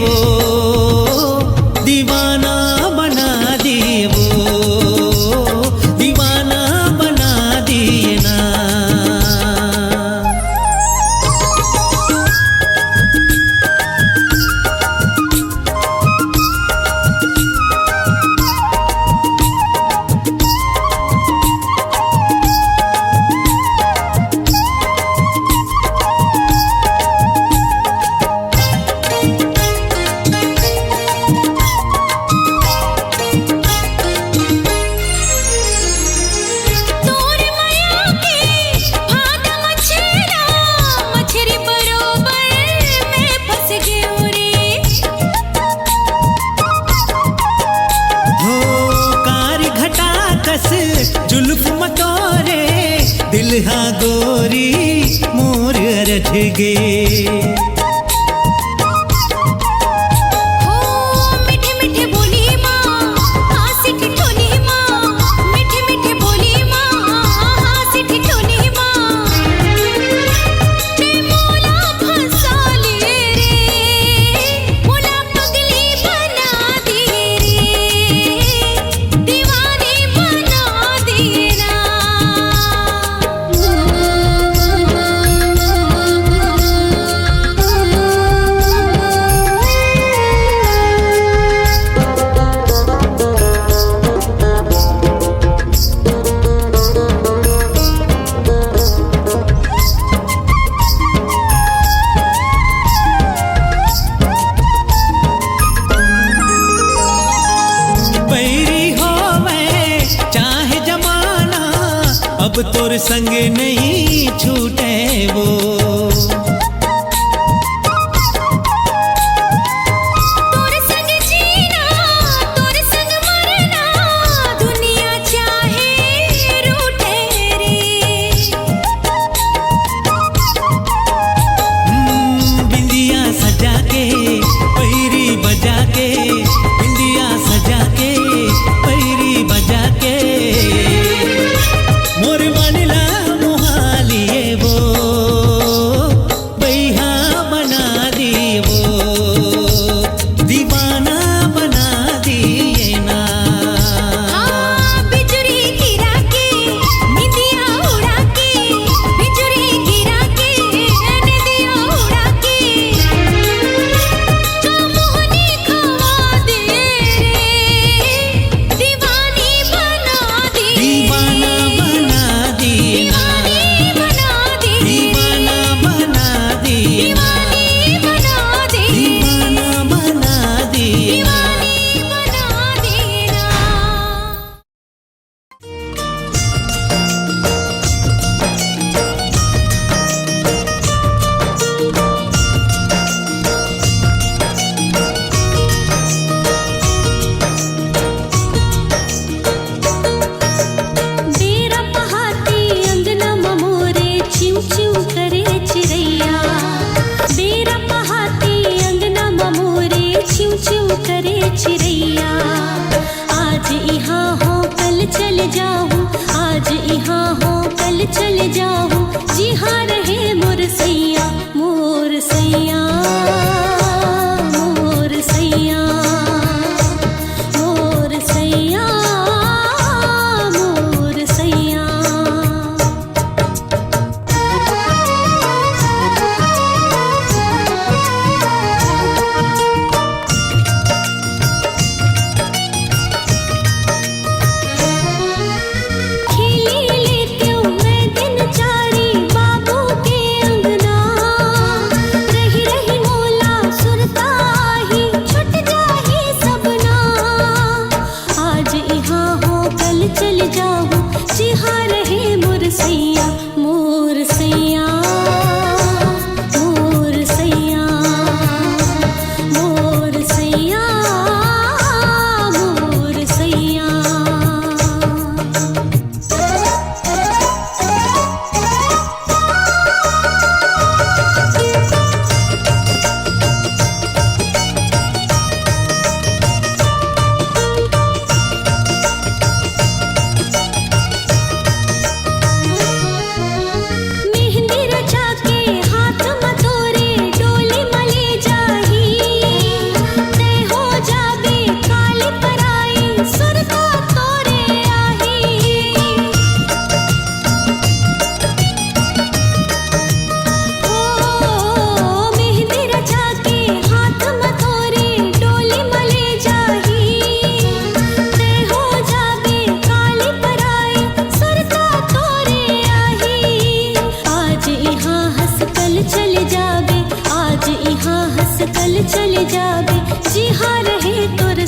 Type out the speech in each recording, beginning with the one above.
वो, दीवाना बना दिए वो, दीवाना बना दिए ना। जुल्फ मटोरे दिल हा गोरी मोर रच गे। मीठे मीठे बोली माँ हासी ठिठोली माँ, मीठे मीठे बोली माँ हासी ठिठोली माँ, ते मोला फंसा लिए रे, मोला पगली बना दिए रे, दीवानी बना दिए ना। बैरी होवे चाहे जमाना, अब तोर संग नहीं छूटे वो। तोर संग जीना तोर संग मरना, दुनिया चाहे रूठे रे। बिंदिया सजा के पैरी बजा के, बिंदिया सजा के पैरी बजा के, मोर बनला मोहालिए वो,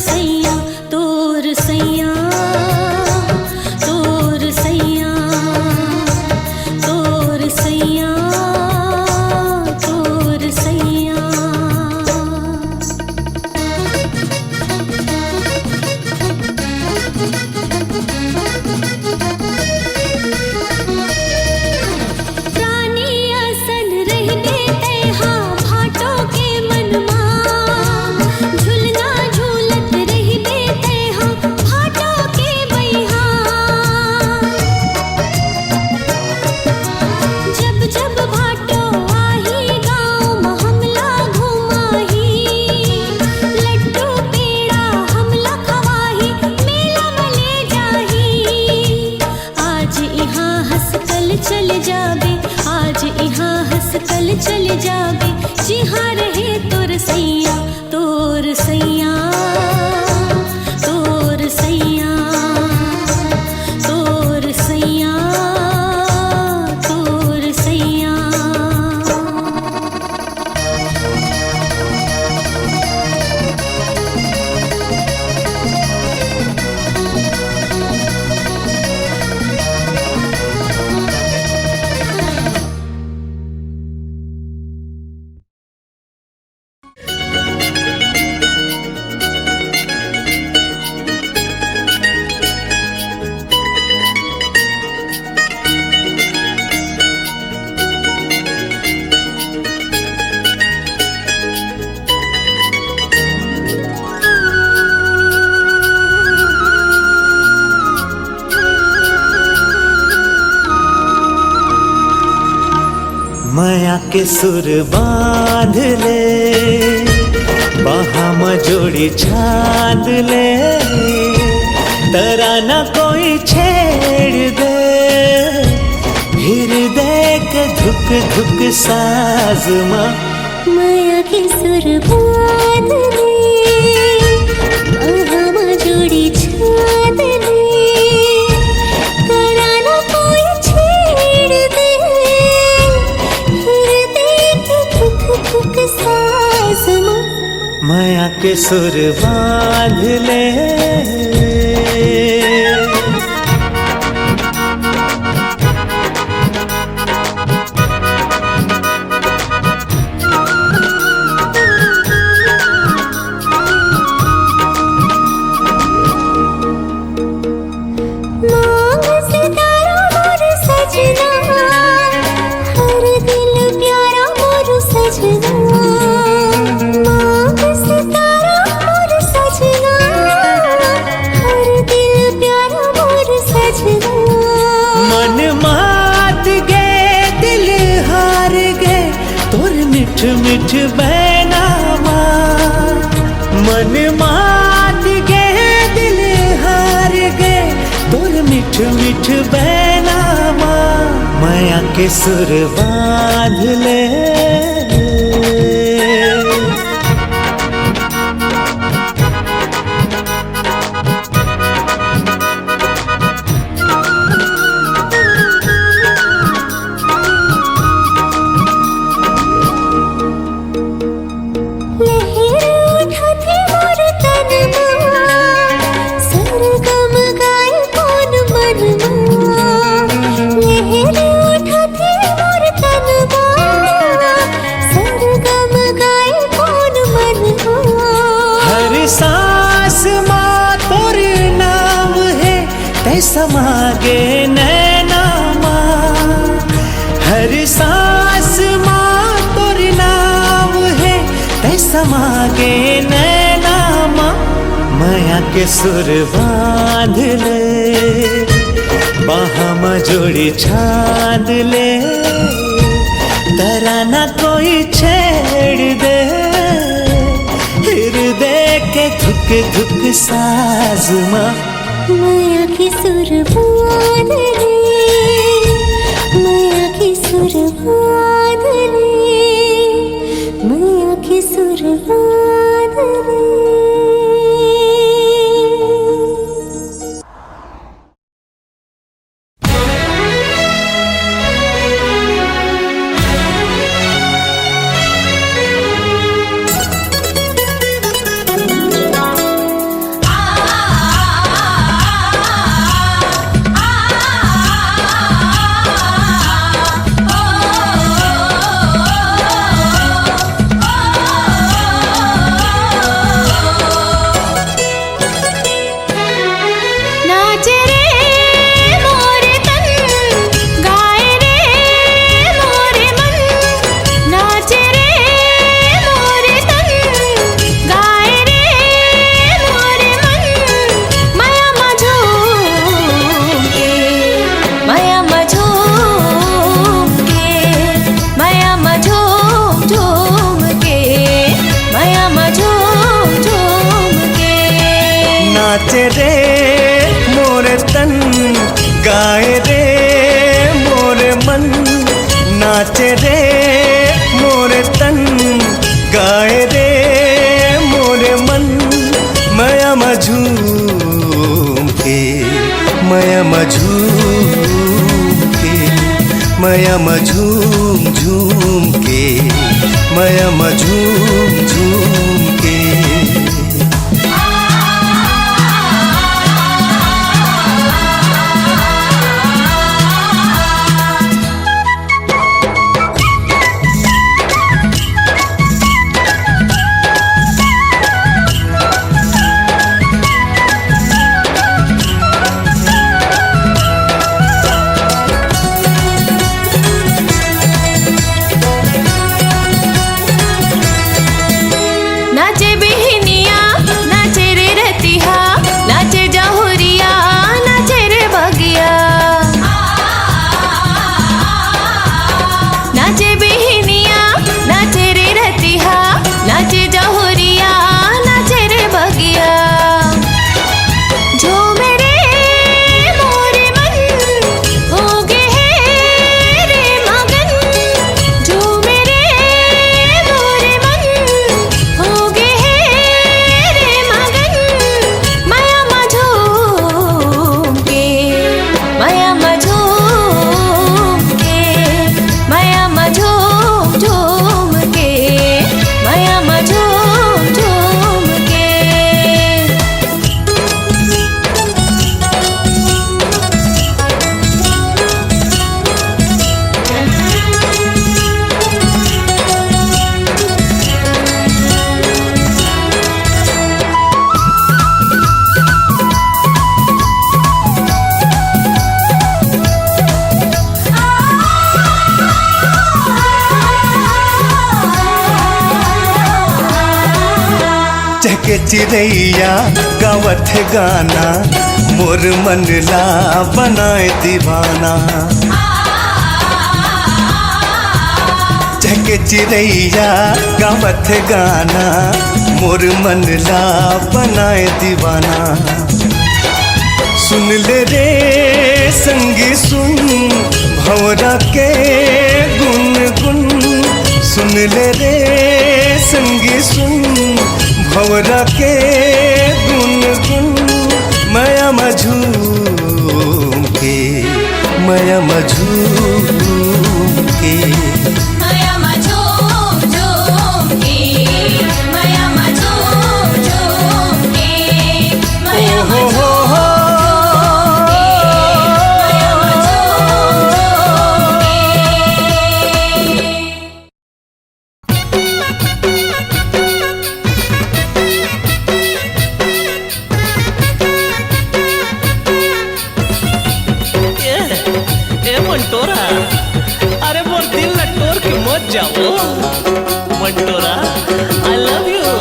सैया तोर सैया तोर सैया तोर सैया तोर सैया। प्राणी असन रहने तेहा भाटों के मनमा झुलना झूलत रहने तेहा भाटों के बैहा। जब जब भाटो आही गाँव में हमला घुमाही लड्डू पेड़ा हमला खवाही मेला में ले जाही। आज यहाँ हंस कल चल जाबे आज यहाँ हंस कल चल जाबे जिहाँ रहे तोर सैया तोर सैया तोर सैया तोर सैया तोर सैया। माया के सुर बांध ले बाहा में जोड़ी छाद ले तराना कोई छेड़ दे हृदय के धुक धुक साज माँ। माया के सुर बांध ले बाहा में जोड़ी छाद ले तराना कोई छेड़ दे हृदय के धुक धुक साज माँ। माया के सुर बांध ले मांग सितारा मोर सजना हर दिल प्यारा मोर सजना। मांग सितारा मोर सजना हर दिल प्यारा मोर सजना। मन मात गे दिल हार गे तोर मिठ मिठ बैनामा। मन मात गे दिल हार गे तोर मिठ मिठ बैनामा। माया के सुर बांध ले लहर उठाती मोर तन माँ सरगम गाए कौन मन माँ। लहर उठाती मोर तन माँ सरगम गाए कौन मन माँ। हर सांस माँ तोर नाम है तै समागे नैना माँ। हर सांस माँ तोर नाम है तै समागे नैना माँ। माया के सुर बांध ले बाहा में जोड़ी छाद ले तराना कोई छेड़ दे हृदय के धुक धुक साज माँ। माया के सुर बांध ले माया के सुर बांध ले माया के सुर बांध ले। नाचे रे मोरे तन, गाए रे मोरे मन। नाचे रे मोरे तन, गाए रे मोरे मन। माया झूम के, माया झूम के, माया झूम झूम के, माया झूम झूम के। नाचे बिहनिया नाचे रे रतिहा, नाचे जहुरिया नाचे रे बगिया। नाचे बिहनिया नाचे रे रतिहा, नाचे जहुरिया नाचे रे बगिया। जो मेरे मोरे मन हो गए हैं रे मगन, जो मेरे मोरे मन हो गए हैं रे मगन। माया झूम के, माया झूम के, माया झूम झूम के, माया झूम झूम के। चहके चिड़ैया गावत है गाना, मोर मन ला बनाए दीवाना। चहके चिड़ैया गावत है गाना, मोर मन ला बनाए दीवाना। सुन ले रे संगी सुन, भंवरा के गुन गुन। सुन ले रे संगी सुन, भंवरा के गुन गुन। माया झूम के, माया झूम के, माया झूम झूम के, माया झूम झूम के, माया हो हो हो। ए मंटोरा, अरे मोर दिल न तोड़ के मत जाओ मंटोरा, आई लव यू।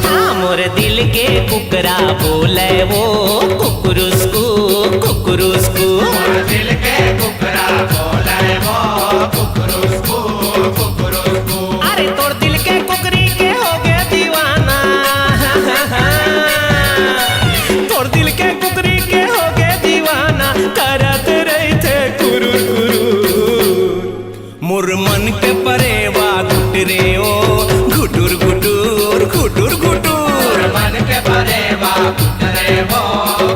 हाँ मोरे दिल के कुकरा बोले वो कुकुरुस्कू कुकुरुस्कू। दिल के कुकरा बोले वो कुकुरुस्कू कुकुरुस्कू। अरे तोर दिल के कुकरी के हो गए दीवाना, तोर दिल के कुकरी के हो गए दीवाना। करत रही थे कुरुर कुरुर, मोर मन के परेवा घुटरे ओ घुटुर घुटुर घुटुर घुटुर। मन के परे बा कुटरे वो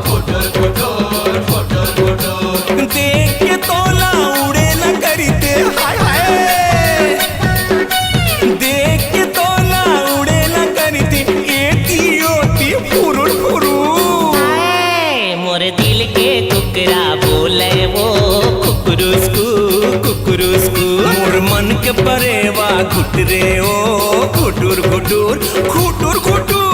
कुटुर कुटुर कुटुर कुटुर। देख के तोला उड़े न करीते, हाय हाय। देख के तोला उड़े न करीते, एती ओती फुरुर फुरुर। मोरे दिल के कुकरा बोले वो कुकुरुस्कू कुकुरुस्कू। मोर मन के परेवा घुटरे ओ घुटुर घुटुर घुटुर घुटुर।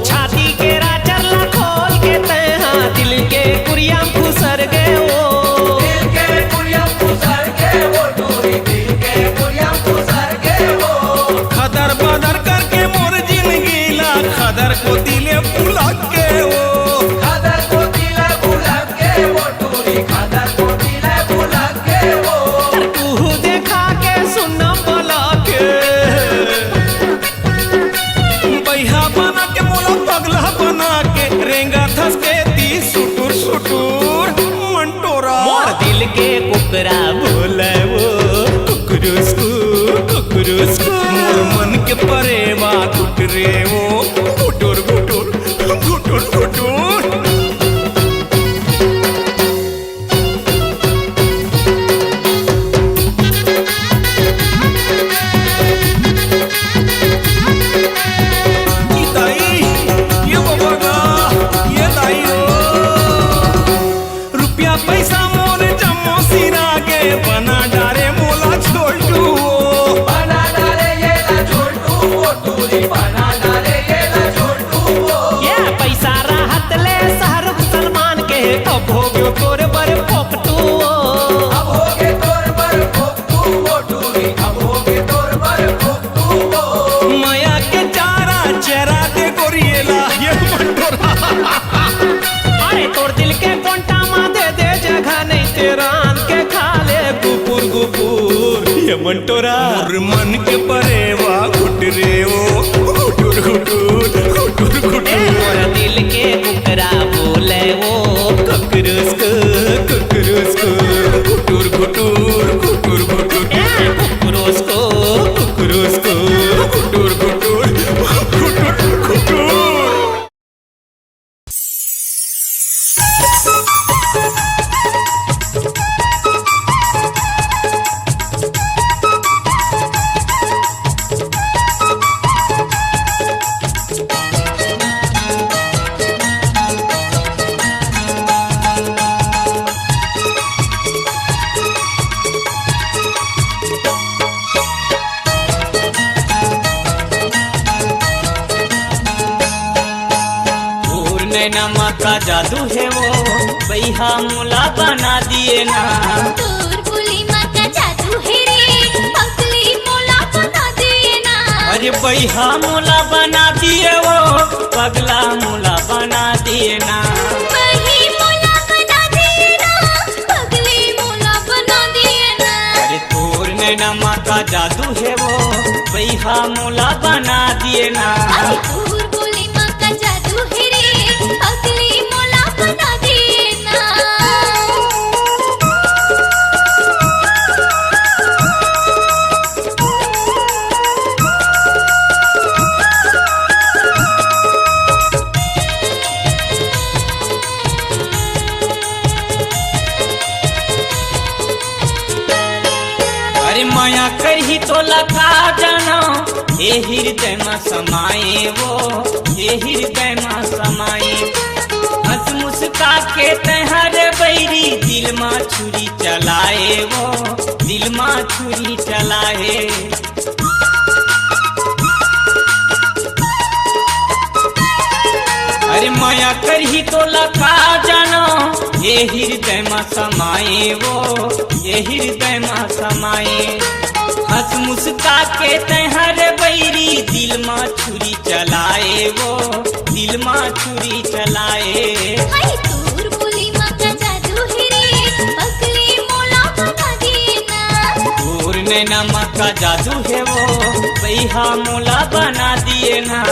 छाती दिल के कुकरा बोले वो कुकुरुस्कू कुकुरुस्कू। मोर मन के परेवा घुट रे वो घुटुर घुटुर घुटुर घुटुर। पैसा मोर जम्मो सिरा के बना डारे मोला छोटू बना डाले ये ला छोटू वो टूरी बना डाले ये ला छोटू वो। ये पैसा राहत ले शाहरुख सलमान के अब हो गयो तोर बर फोकटू अब हो गए तोर पर फोकटू वो टूरी अब हो गए तोर पर फोकटू वो। माया के चारा चेहरा दे गोरिएला ये मंटोरा। अरे तोर दिल के कोंटा माथे दे जगह नहीं तेरान के खाले गुपुर गुपुर ये मंटोरा। मोर मन के परेवा घुट रे ओ घुटुर घुटुर घुटुर घुटुर। मोर दिल के कुकरा बोले वो कुकुरुस्कू कुकुरुस्कू घुटुर घुटुर घुटुर घुटुर कुकुरुस्कू कुकुरुस्कू घुटुर घुटुर घुटुर घुटुर। नैना का जादू है वो बैहा मुला बना दिए ना। तोर बोली माँ का जादू है रे पगली मोला बना दिए ना। अरे बैहा मुला बना दिए वो पगला मुला बना दिए ना। वही मोला बना दिए ना पगली मोला बना दिए ना। अरे तोर नैना का जादू है वो बैहा मुला बना दिए ना। अरे तोर बोली माँ का जादू है रे पगली मोला बना दिए ना। अरे माया कही तो लखा जाना हे हृदय में समाये वो हे हृदय में समाये। हंस मुस्का के तहर बैरी दिल में छुरी चलाए वो दिल में छुरी चलाए। अरे माया करही तो लखा जानो ये हृदय में समाये वो ये हृदय में समाये। हंस मुस्का के तहर बैरी दिल में छुरी चलाए वो दिल में छुरी चलाए। हाय तोर बोली माँ का जादू है रे पगली मोला बना दिए ना। तोर नैना का जादू है वो बैहा मोला बना दिए ना।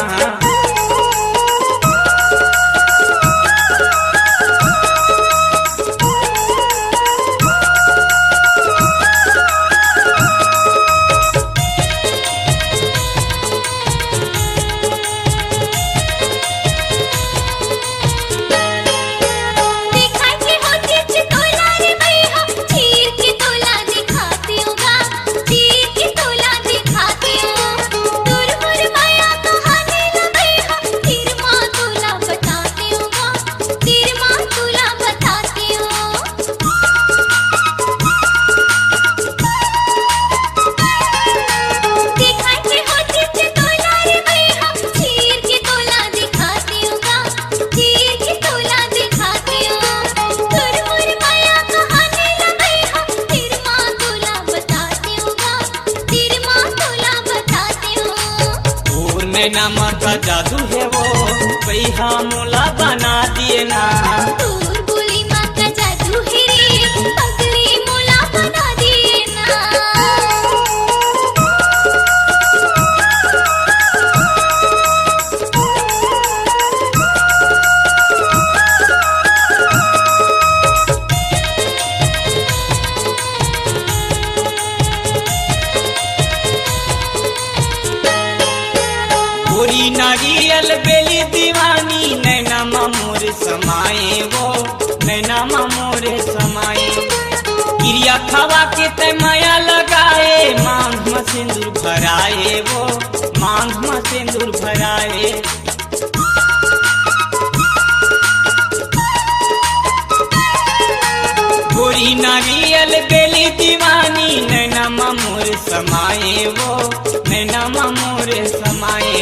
नैना का जादू है वो बैहा मोला बना दिए ना। तोर बोली माँ का जादू है रे पगली मोला बना दिए ना। खवा के ते माया लगाए मांग में सिंदूर भराए वो मांग में सिंदूर भराए गोरी नारियल बेली दीवानी नैना मोर समाए वो नैना मोर समाए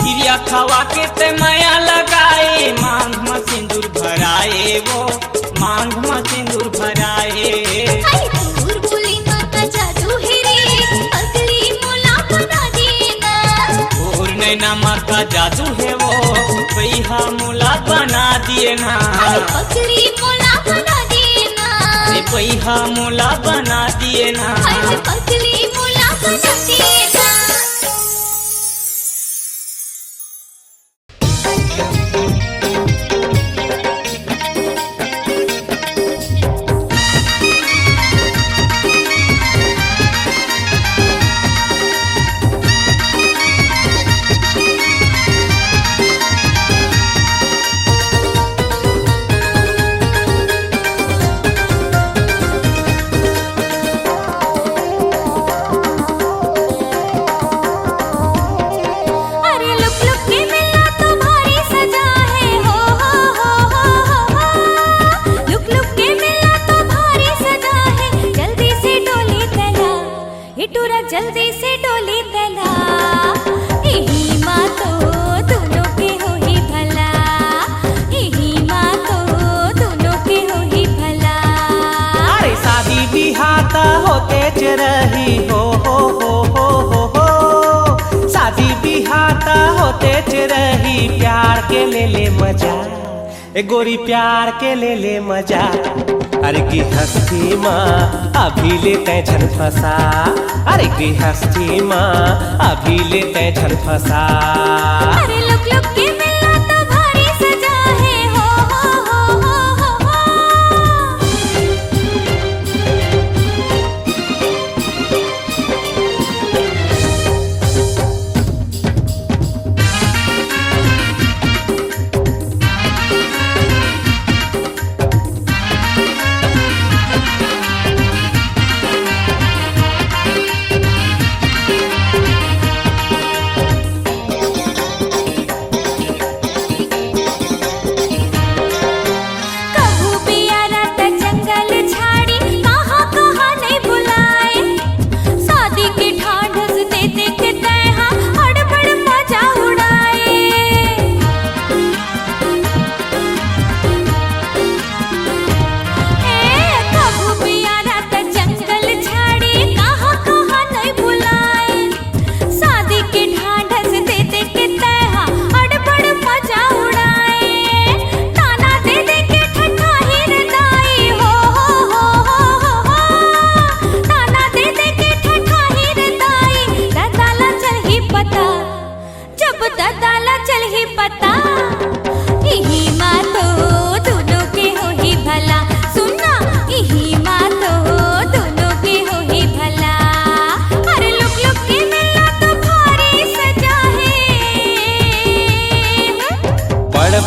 क्रिया खवा के ते माया लगाए मांग में सिंदूर भराए वो मांग में सिंदूर भराए आई दूर बोली माता जादू है रे पगली मोला बना देना और नैना माता जादू है वो पैहा मोला बना दिए ना आई पगली मोला बना देना पैहा मोला बना दिए ना आई पगली मोला बना देना जल्दी से डोली तला यही माँ तो दोनों के हो ही भला यही माँ तो दोनों के हो ही भला अरे शादी बिहाता होते रही हो शादी बिहाता होते रही प्यार के ले मजा ए गोरी प्यार के ले मजा अरे की हस्ती माँ अभी लेते झन फसा अरे की हस्ती माँ अभी लेते झन फसा अरे लुक लुक के मिलना तो भारी सजा है हो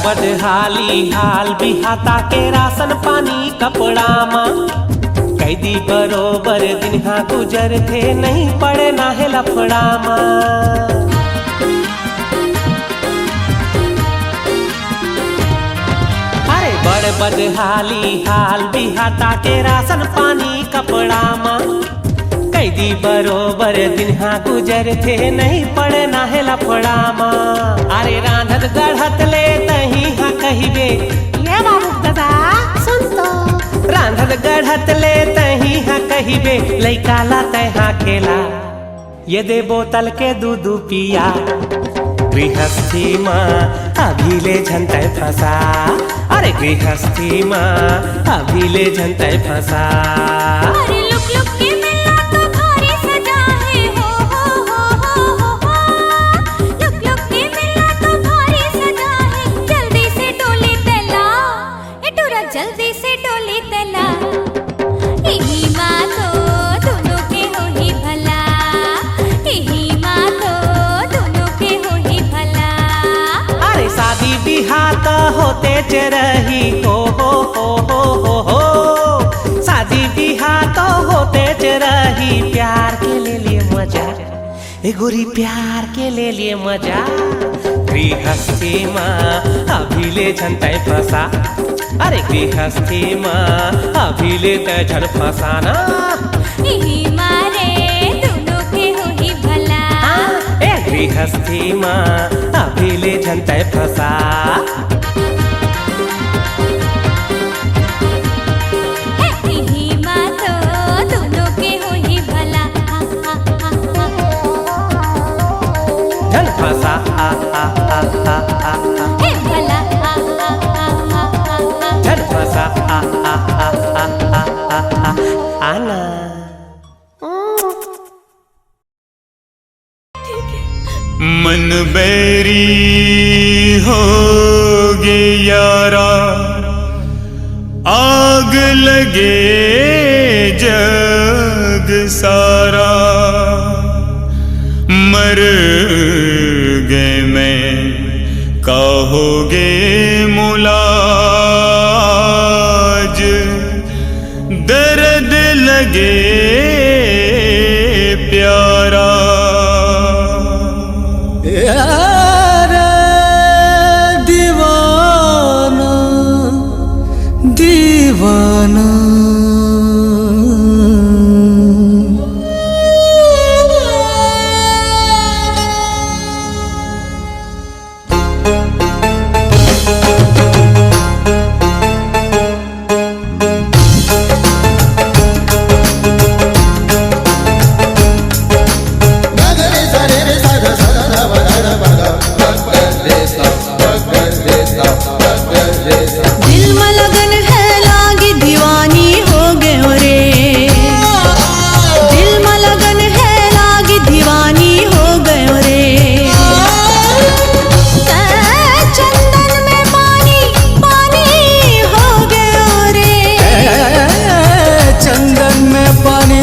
बदहाली हाल बिहाता के राशन पानी कपड़ा माँ कैदी बरोबर दिन हाँ गुजर थे नहीं पड़े ना है लफड़ा माँ अरे बड़ बदहाली हाल बिहाता के राशन पानी कपड़ा माँ कैदी बरोबर दिन हाँ गुजर थे नहीं पड़े ना है लफड़ा माँ अरे रांधत गढ़त ले तही हाँ कहिबे ये बाबू दादा सुन तो रांधत गढ़त ले तही हाँ कहिबे लइका ला तहा खेला ये दे बोतल के दूध पिया गृहस्थी माँ अभी ले झंते फंसा अरे गृहस्थी माँ अभी ले झंते फंसा अरे लुक लुक के मिलना तो भारी सजा है हो लुक लुक के मिलना तो भारी सजा है जल्दी से डोली तला ए टूरा जल्दी से डोली तला यही माँ तो दोनों के हो ही भला यही माँ तो दोनों के हो ही भला अरे शादी बिहार तो होते रही हो शादी बिहार तो तेज रही प्यार के ले लिए मजा ए गोरी प्यार के ले लिए मजा गृहस्थी माँ अभी ले झंटाई फंसा अरे गृहस्थी माँ अभी ले झड़ फंसाना यही मारे दोनों के हो ही भला ए गृहस्थी माँ अभी ले झंटाई फंसा यही माँ तो दोनों के हो ही भला झन फंसा हे भला झन फंसा आना मन बैरी हो गे यारा आग लगे जग सारा मर गए मैं कहोगे मुलाज दर्द लगे प्यारा यार दीवाना दीवाना दिल में लगन है लागी दीवानी हो गए रे दिल में लगन है लागी दीवानी हो गए रे चंदन में पानी पानी हो गए रे चंदन में पानी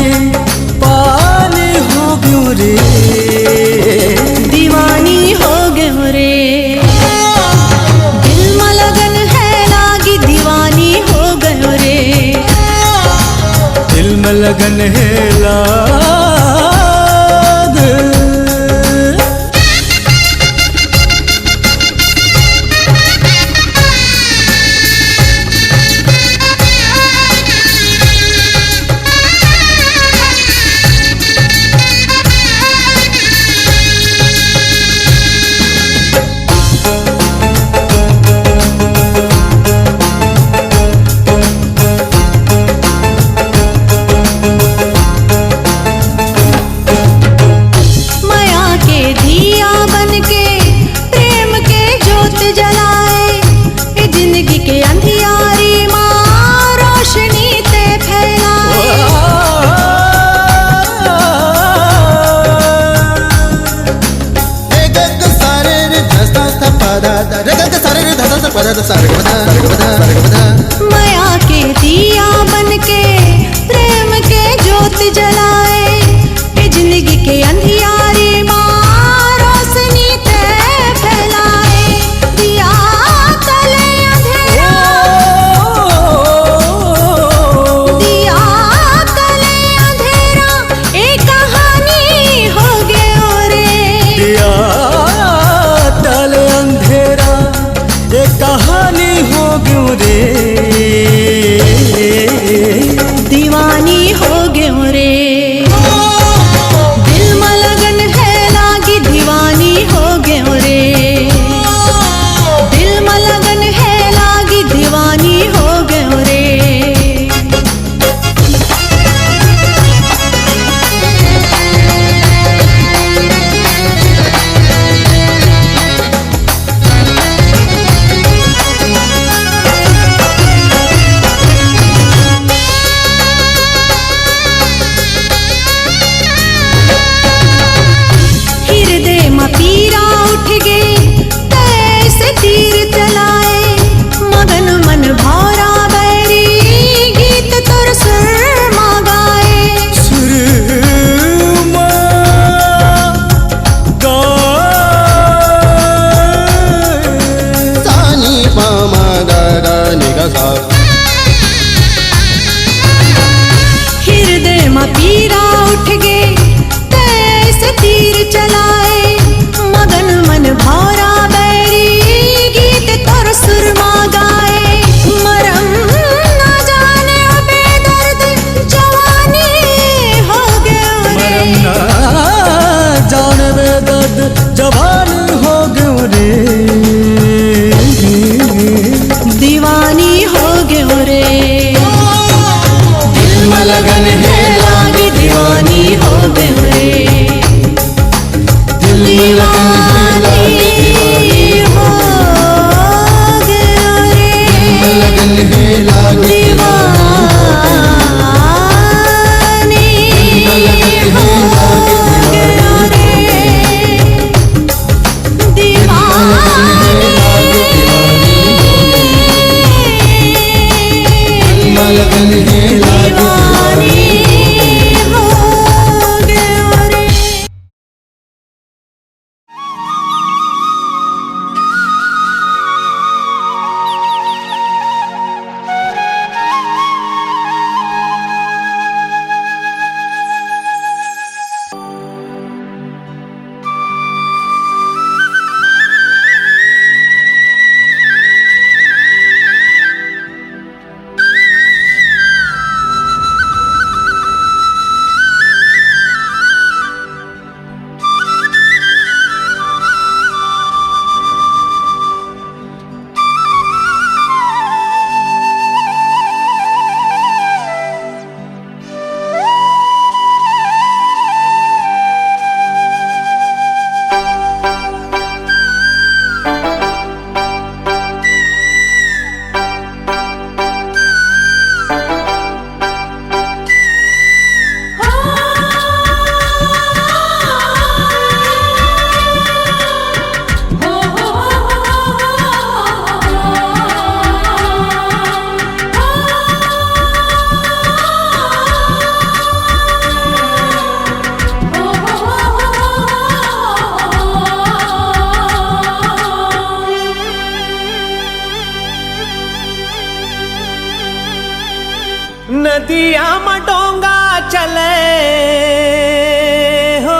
पानी हो गयो रे दीवानी हो गए रे दिल में लगन है लागी दीवानी हो गए रे दिल में लगन है लाग माया के दिया बन के प्रेम के जोत जलाए ए जिंदगी के अंधियारी माँ रोशनी ते फैलाए माया के दिया बन के प्रेम के जोत जलाए ए जिंदगी के अंधियारी माँ रोशनी ते फैलाए दिया तले अंधेरा दिया तले अंधेरा एक कहानी हो गए रे दिया तले अंधेरा एक कहानी हो नदिया मडोंगा चले हो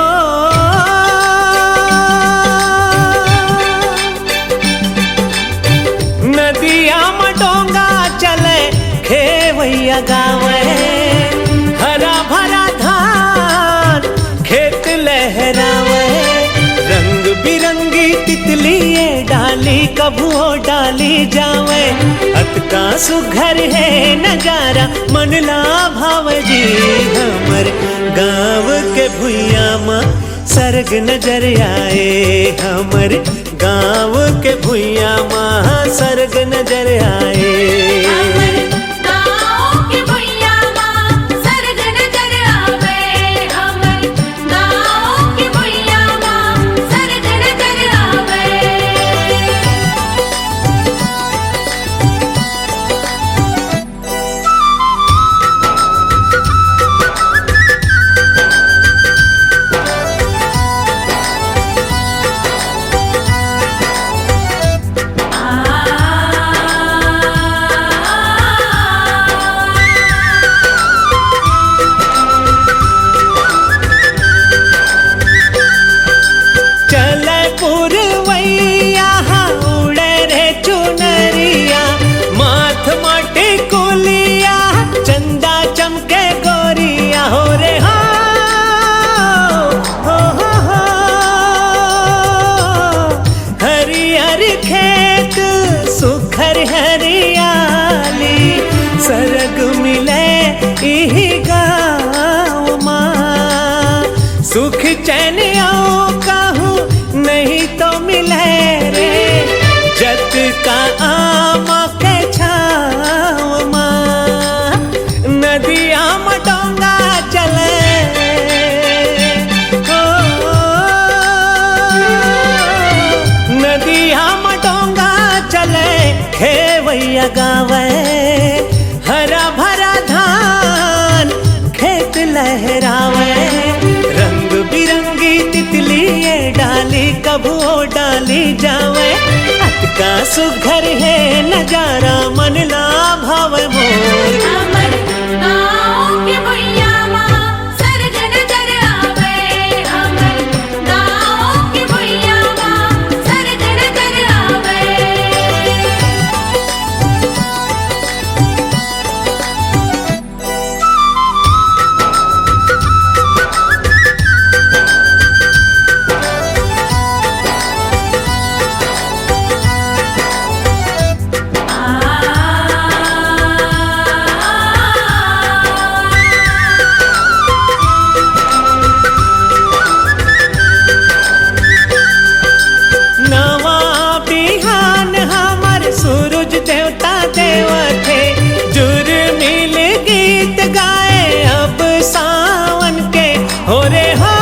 नदिया मडोंगा चले खेवैया गावे हरा भरा धान खेत लहरावे रंग बिरंगी तितलिए डाली कभुओ डाली जावे अतका सुघर है नजारा मन ला भाव जी हमर गाँव के भुइया माँ सर्ग नजर आए हमर गाँव के भुइया माँ सर्ग नजर आए हमर गाँव के भुइया माँ सर्ग नजर आवे हमर गाँव के भुइया माँ सर्ग नजर आवे चले पुरवैया उड़े रे चुनरिया माथ माटे कोलिया चंदा चमके गोरिया हो रे हो हरियर खेत सुखर हरियाली सरग मिले इही गाँव माँ सुख चैन आओ कहूँ नहीं तो मिले रे जत का आमा के छाव माँ नदिया मडोंगा चले हो नदिया मडोंगा चले खेवैया गावे हरा भरा धान खेत लहरावे रंग बिरंगी तितलिए डाली कभुओ डाली जावे अतका सुघर है नजारा मन ला भाव मोर हमर गाँव के भुइया माँ सर्ग नजर आवे हमर गाँव के भुइया माँ सर्ग नजर आवे नवा बिहान हमर सूरज देवता देवथे जुर मिल गीत गाए अब सावन के हो रे हो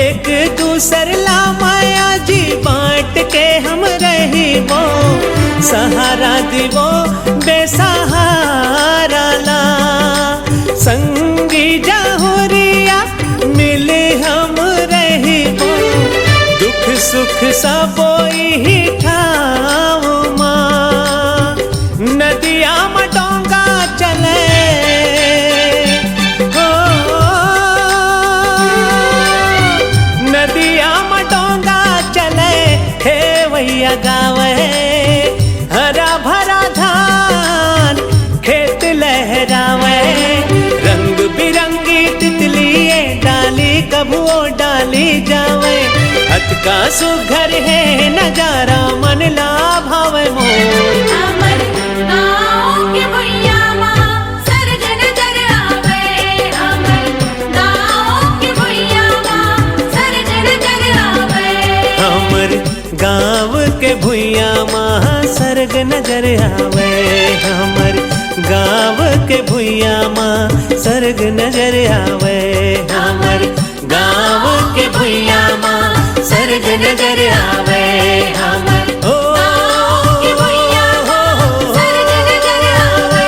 एक दूसर ला माया जी बांट के हम रही वो सहारा दिवो बेसहारा ला संगी जाहुरिया मिले हम रही वो दुख सुख सबोई ही ठाव माँ नदिया मडोंगा चले हो नदिया मडोंगा चले खेवैया गावे हरा भरा धान खेत लहरावे रंग बिरंगी तितलिए डाली कभुओ डाली जावे अतका सुघर है नजारा मन ला भाव मोर हमर गाँव के भुइया माँ सर्ग नजर आवे हमर गाँव के भुइया माँ सर्ग नजर आवे हमर गाँव के भुइया माँ सर्ग नजर आवे हमर गाँव के भुइया माँ सर्ग नजर आवे हमर गाँव के भुइया माँ सर्ग नजर आवे हमर गाँव के भुइया माँ सर्ग नजर आवे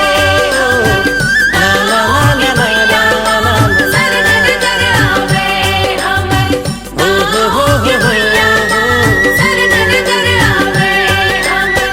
गाँव के भुइया माँ सर्ग नजर आवे हमर गाँव के भुइया माँ सर्ग नजर आवे हमर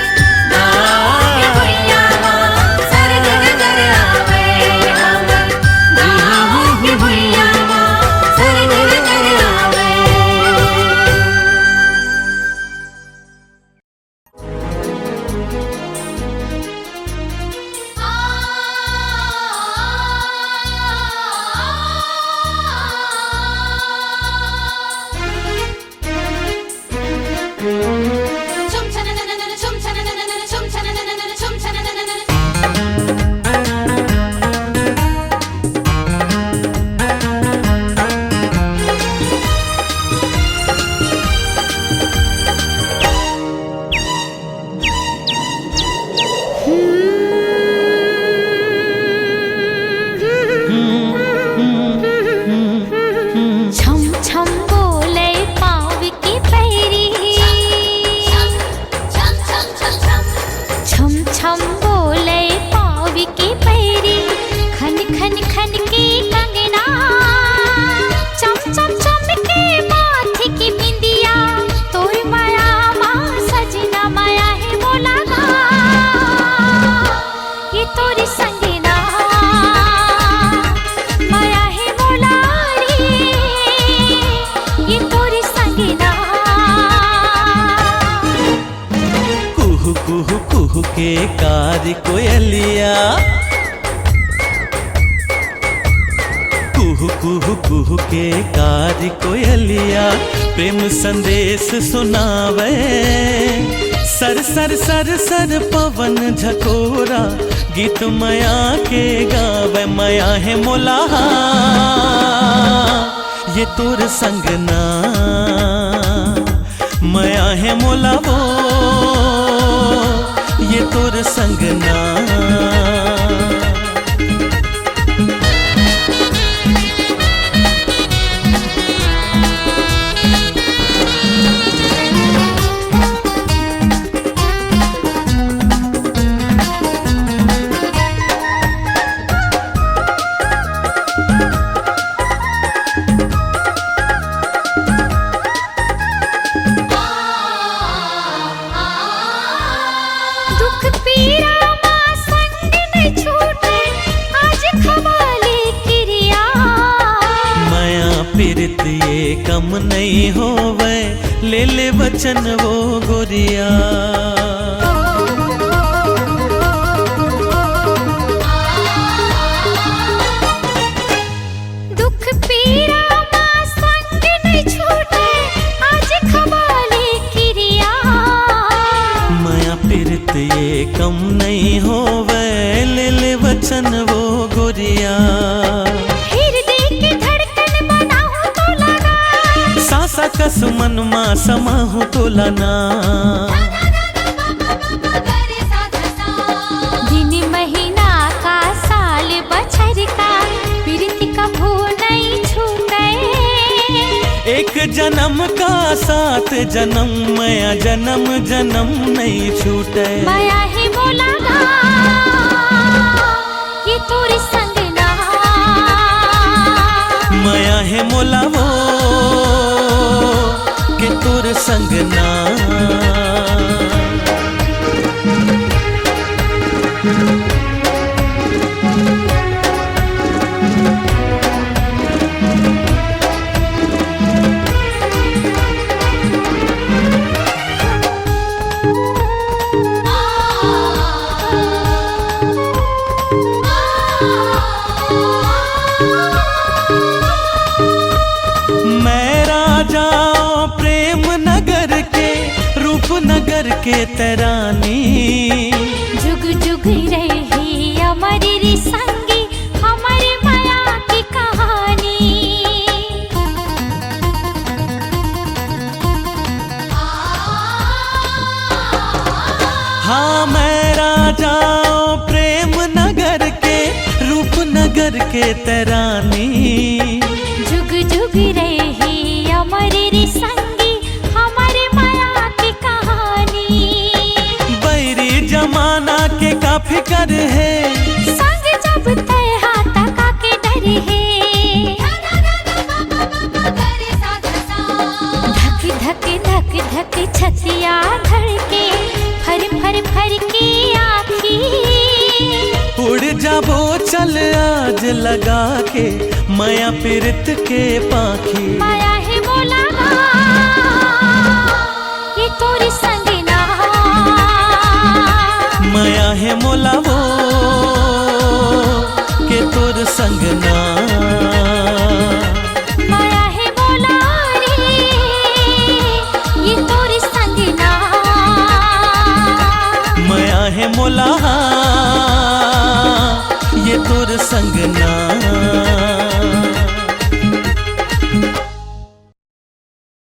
कारी कोयलिया कुहू कुहू कुहू के कारी कोयलिया प्रेम संदेश सुनावे सर सर सर सर पवन झकोरा गीत माया के गावे माया है मोला ये तोर संगना माया है मोला वो ये तोर संगना दुख पीरा माँ संग न छूटे आज खवाले क्रिया माया पीरित ये कम नहीं होवे ले ले वचन वो गोरिया दुख पीरा माँ संग न छूटे आज खवाले क्रिया माया पीरित ये कम नहीं होवे ले ले वचन वो गोरिया हृदय की धड़कन बनाऊं तो लगा सासा कस मन मा समाहू तोलाना दिन महीना का साल बछर का प्रीति का भू नहीं छूटे एक जन्म का साथ जन्म माया जन्म जन्म नहीं छूटे माया है बोला ना ये तोरे संग ना माया है मोला वो के तोर संगना मैं राजा प्रेम नगर के रूपनगर के तरानी जुग जुग रही हमारी संगी हमारी माया की कहानी हाँ मैं राजा प्रेम नगर के रूपनगर के तरानी जुग जुग रही हमारी संगी हमारी माया की कहानी बैरी जमाना के का फिकर है संग जब तय हाथा का के डर है धक धक धक धक छतिया धड़के फर फर फर की आँखी उड़ जाबो चल आज लगा के माया पीरित के पाखी माया है बोला ना ये तोरी संग ना माया है मोला वो के तोर संगना माया है बोला रे ये तोरी संग ना माया है मोला ये तोर संगना